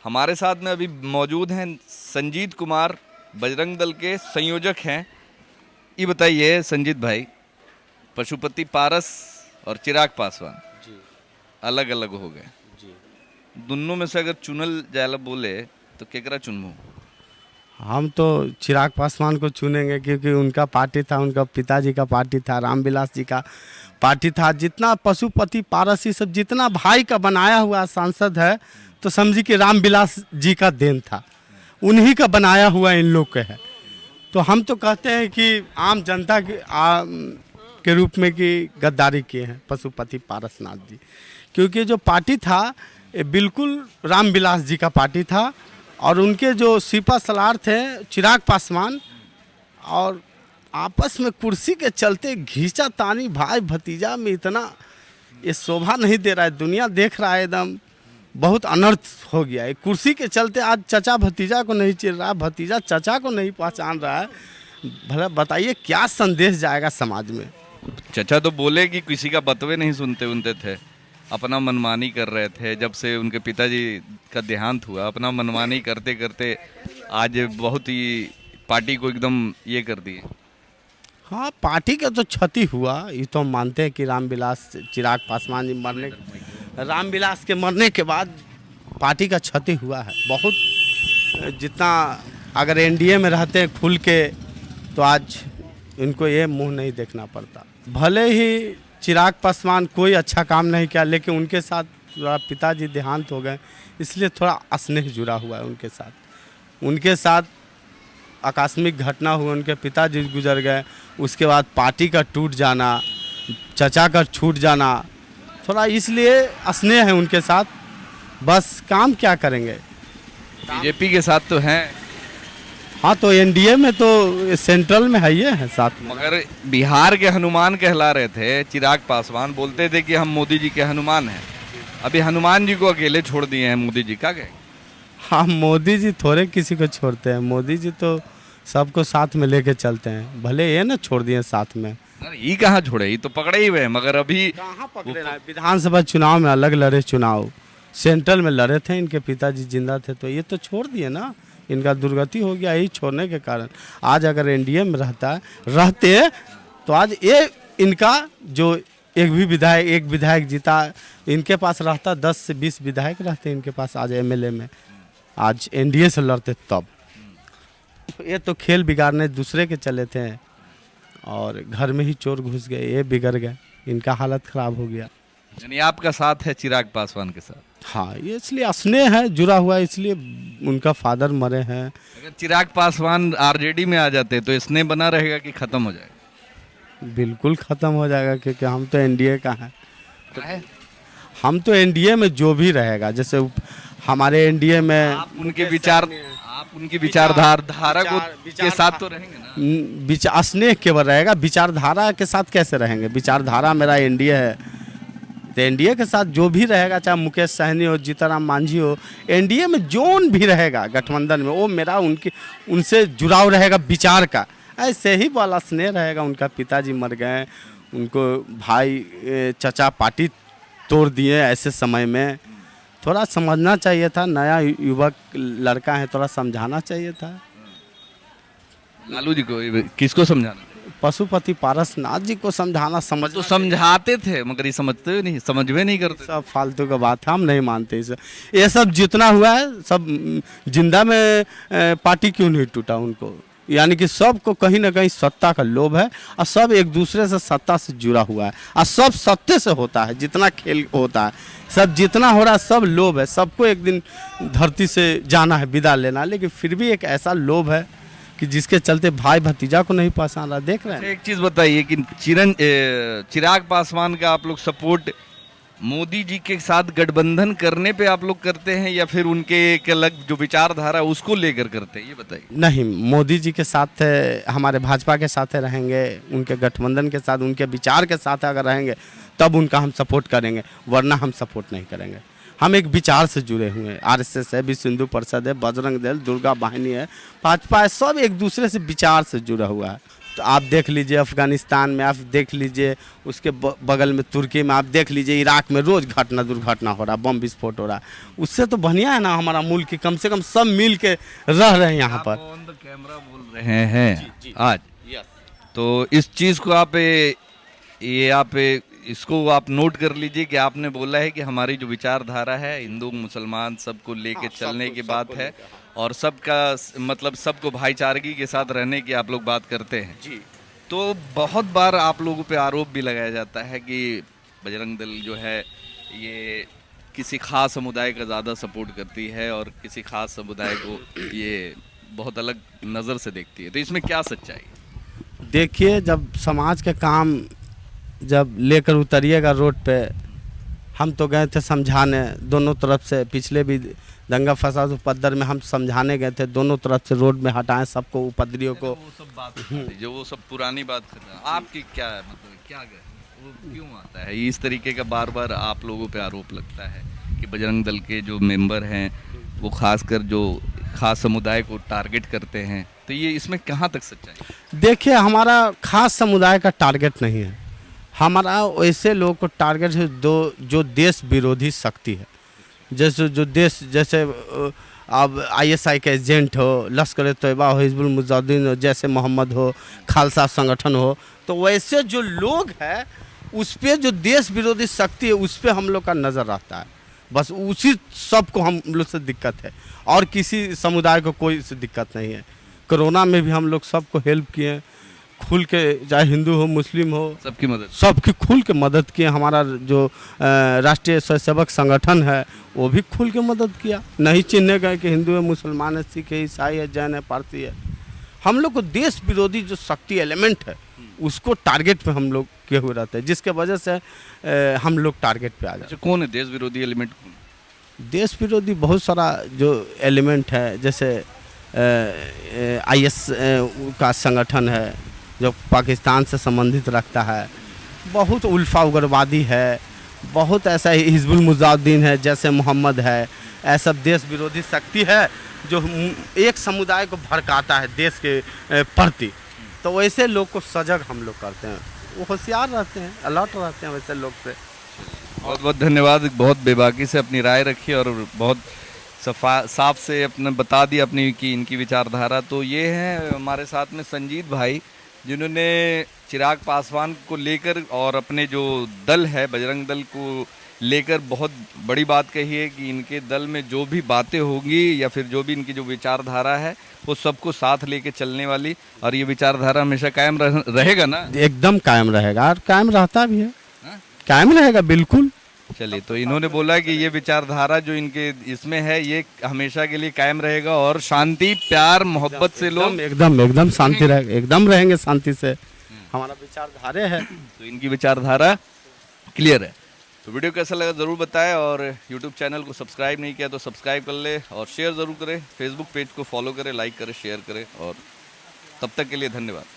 हमारे साथ में अभी मौजूद हैं संजीत कुमार, बजरंग दल के संयोजक हैं। ये बताइए संजीत भाई, पशुपति पारस और चिराग पासवान जी अलग अलग हो गए। जी। दोनों में से अगर चुनल जायला बोले तो केकरा चुनबो? हम तो चिराग पासवान को चुनेंगे क्योंकि उनका पार्टी था, उनका पिताजी का पार्टी था, रामविलास जी का पार्टी था। जितना पशुपति पारस ये सब जितना भाई का बनाया हुआ सांसद है तो समझी कि रामविलास जी का देन था, उन्हीं का बनाया हुआ इन लोग के है। तो हम तो कहते हैं कि आम जनता के रूप में कि गद्दारी किए हैं पशुपति पारसनाथ जी, क्योंकि जो पार्टी था ये बिल्कुल रामविलास जी का पार्टी था और उनके जो सिपा सलार थे चिराग पासवान, और आपस में कुर्सी के चलते घींचा तानी भाई भतीजा में इतना ये शोभा नहीं दे रहा है। दुनिया देख रहा है, एकदम बहुत अनर्थ हो गया है। कुर्सी के चलते आज चचा भतीजा को नहीं चिढ़ रहा, भतीजा चचा को नहीं पहचान रहा है। भला बताइए क्या संदेश जाएगा समाज में। चचा तो बोले कि किसी का बतवे नहीं सुनते थे, अपना मनमानी कर रहे थे। जब से उनके पिताजी का देहांत हुआ, अपना मनमानी करते करते आज बहुत ही पार्टी को एकदम ये कर दिए। हाँ, पार्टी का तो क्षति हुआ, ये तो हम मानते हैं कि रामविलास चिराग पासवान जी रामविलास के मरने के बाद पार्टी का क्षति हुआ है बहुत। जितना अगर एनडीए में रहते खुल के तो आज इनको ये मुंह नहीं देखना पड़ता। भले ही चिराग पासवान कोई अच्छा काम नहीं किया, लेकिन उनके साथ थोड़ा पिताजी देहांत हो गए, इसलिए थोड़ा स्नेह जुड़ा हुआ है उनके साथ। उनके साथ आकस्मिक घटना हुई, उनके पिताजी गुजर गए, उसके बाद पार्टी का टूट जाना, चचा का छूट जाना, थोड़ा इसलिए स्नेह है उनके साथ। बस काम क्या करेंगे। बीजेपी के साथ तो हैं, हाँ तो एनडीए में तो सेंट्रल में है ये है साथ में। मगर बिहार के हनुमान कहला रहे थे चिराग पासवान, बोलते थे कि हम मोदी जी के हनुमान हैं। अभी हनुमान जी को अकेले छोड़ दिए हैं मोदी जी, का कहे? हाँ, मोदी जी थोड़े किसी को छोड़ते हैं, मोदी जी तो सबको साथ में लेके चलते हैं। भले ये ना छोड़ दिए साथ में, ये कहाँ छोड़े, ये तो पकड़े ही हुए हैं। मगर अभी कहाँ पकड़े ना, विधानसभा चुनाव में अलग लड़े, चुनाव सेंट्रल में लड़े थे, इनके पिताजी जिंदा थे तो ये तो छोड़ दिए ना। इनका दुर्गति हो गया यही छोड़ने के कारण। आज अगर एनडीए में रहते तो आज ये इनका जो एक विधायक जीता, इनके पास रहता 10 से 20 विधायक रहते इनके पास आज एमएलए में, आज एनडीए से लड़ते तब। ये तो खेल बिगाड़ने दूसरे के चले थे और घर में ही चोर घुस गए, ये बिगड़ गए, इनका हालत खराब हो गया। यानी आपका साथ है चिराग पासवान के साथ? हाँ, ये इसलिए स्नेह है जुड़ा हुआ, इसलिए उनका फादर मरे हैं। अगर चिराग पासवान आरजेडी में आ जाते तो स्नेह बना रहेगा कि खत्म हो जाएगा? बिल्कुल ख़त्म हो जाएगा, क्योंकि हम तो एनडीए का हैं। तो है हम तो एनडीए में जो भी रहेगा, जैसे हमारे एनडीए में आप उनकी विचारधारा के साथ तो रहेंगे ना। स्नेह केवल रहेगा, विचारधारा के साथ कैसे रहेंगे। विचारधारा मेरा एनडीए है तो एनडीए के साथ जो भी रहेगा, चाहे मुकेश सहनी हो, जीतनराम मांझी हो, एनडीए में जोन भी रहेगा गठबंधन में, वो मेरा उनसे जुड़ाव रहेगा विचार का। ऐसे ही वाला स्नेह रहेगा। उनका पिताजी मर गए, उनको भाई चचा पार्टी तोड़ दिए, ऐसे समय में थोड़ा समझना चाहिए था। नया युवक लड़का है, थोड़ा समझाना चाहिए था। लालू जी को, किसको समझाना? पशुपति पारसनाथ जी को समझाना, समझ तो समझाते थे मगर ये समझते नहीं, समझवे नहीं करते। सब फालतू का बात है, हम नहीं मानते इसे। ये सब जितना हुआ है सब जिंदा में पार्टी क्यों नहीं टूटा उनको, यानी कि सबको कहीं ना कहीं सत्ता का लोभ है और सब एक दूसरे से सत्ता से जुड़ा हुआ है और सब सत्ते से होता है। जितना खेल होता है, सब जितना हो रहा है सब लोभ है। सबको एक दिन धरती से जाना है, विदा लेना, लेकिन फिर भी एक ऐसा लोभ है कि जिसके चलते भाई भतीजा को नहीं पहचान रहा। देख रहे हैं। एक चीज़ बताइए कि चिराग पासवान का आप लोग सपोर्ट मोदी जी के साथ गठबंधन करने पे आप लोग करते हैं या फिर उनके एक अलग जो विचारधारा उसको लेकर करते हैं, ये बताइए। नहीं, मोदी जी के साथ हमारे भाजपा के साथ रहेंगे, उनके गठबंधन के साथ, उनके विचार के साथ अगर रहेंगे तब उनका हम सपोर्ट करेंगे, वरना हम सपोर्ट नहीं करेंगे। हम एक विचार से जुड़े हुए हैं, आरएसएस है, विश्व हिंदू परिषद है, बजरंग दल, दुर्गा वाहिनी है, भाजपा है, सब एक दूसरे से विचार से जुड़ा हुआ है। आप देख लीजिए अफगानिस्तान में, आप देख लीजिए उसके बगल में तुर्की में, आप देख लीजिए इराक में रोज़ घटना दुर्घटना हो रहा, बम विस्फोट हो रहा। उससे तो बढ़िया है ना हमारा मुल्क, कम से कम सब मिल के रह रहे हैं यहाँ पर। ऑन द कैमरा बोल रहे हैं आज, तो इस चीज़ को आप इसको आप नोट कर लीजिए कि आपने बोला है कि हमारी जो विचारधारा है हिंदू मुसलमान सबको लेके चलने की बात है, और सबका मतलब सबको भाईचारगी के साथ रहने की आप लोग बात करते हैं जी। तो बहुत बार आप लोगों पे आरोप भी लगाया जाता है कि बजरंग दल जो है ये किसी खास समुदाय का ज़्यादा सपोर्ट करती है और किसी खास समुदाय को ये बहुत अलग नज़र से देखती है, तो इसमें क्या सच्चाई? देखिए, जब समाज के काम जब लेकर उतरिएगा रोड पे, हम तो गए थे समझाने दोनों तरफ से, पिछले भी दंगा फसाद उपद्रव में हम समझाने गए थे, दोनों तरफ से रोड में हटाएं सबको, उपद्रवियों को। वो सब बात जो वो सब पुरानी बात कर रहे हैं, आपकी क्या है मतलब क्या वो क्यों आता है इस तरीके का बार बार आप लोगों पे आरोप लगता है कि बजरंग दल के जो मेंबर हैं वो खासकर जो खास समुदाय को टारगेट करते हैं, तो ये इसमें कहाँ तक सच्चाई? देखिए, हमारा खास समुदाय का टारगेट नहीं है, हमारा वैसे लोगों को टारगेट है जो देश विरोधी शक्ति है, जैसे अब ISI के एजेंट हो, लश्कर तैयबा हो, हिजबुल मुजाहिदीन हो, जैसे मोहम्मद हो, खालसा संगठन हो, तो वैसे जो लोग हैं उस पर जो देश विरोधी शक्ति है उस पर हम लोग का नज़र रहता है, बस उसी सबको हम लोग से दिक्कत है, और किसी समुदाय को कोई से दिक्कत नहीं है। कोरोना में भी हम लोग सबको हेल्प किए खुल के, चाहे हिंदू हो मुस्लिम हो, सबकी खुल के मदद किए। हमारा जो राष्ट्रीय स्वयंसेवक संगठन है वो भी खुल के मदद किया, नहीं चिन्हने गए कि हिंदू है मुसलमान है सिख है ईसाई है जैन है पारसी है। हम लोग को देश विरोधी जो शक्ति एलिमेंट है उसको टारगेट पे हम लोग किए हुए रहते हैं, जिसके वजह से हम लोग टारगेट पे आ जाते हैं। कौन है देश विरोधी एलिमेंट? देश विरोधी बहुत सारा जो एलिमेंट है, जैसे IS का संगठन है जो पाकिस्तान से संबंधित रखता है, बहुत उल्फा उग्रवादी है, बहुत ऐसा हिजबुल मुजाहिदीन है, जैसे मोहम्मद है, ऐसा देश विरोधी शक्ति है जो एक समुदाय को भड़काता है देश के प्रति। तो वैसे लोग को सजग हम लोग करते हैं, वो होशियार रहते हैं, अलर्ट रहते हैं वैसे लोग से। बहुत बहुत धन्यवाद, बहुत बेबाकी से अपनी राय रखी और बहुत साफ से अपने बता दी अपनी की इनकी विचारधारा। तो ये हैं हमारे साथ में संजीत भाई, जिन्होंने चिराग पासवान को लेकर और अपने जो दल है बजरंग दल को लेकर बहुत बड़ी बात कही है कि इनके दल में जो भी बातें होंगी या फिर जो भी इनकी जो विचारधारा है वो सबको साथ लेके चलने वाली, और ये विचारधारा हमेशा कायम रहेगा ना? एकदम कायम रहेगा, और कायम रहता भी है। कायम रहेगा बिल्कुल। चलिए, तो इन्होंने बोला कि ये विचारधारा जो इनके इसमें है ये हमेशा के लिए कायम रहेगा और शांति प्यार मोहब्बत से लोग एकदम शांति रहेगा, एकदम रहेंगे शांति से, हमारा विचारधारा है। तो इनकी विचारधारा क्लियर है। तो वीडियो कैसा लगा ज़रूर बताएं, और यूट्यूब चैनल को सब्सक्राइब नहीं किया तो सब्सक्राइब कर ले, और शेयर ज़रूर करें, फेसबुक पेज को फॉलो करें, लाइक करें, शेयर करें, और तब तक के लिए धन्यवाद।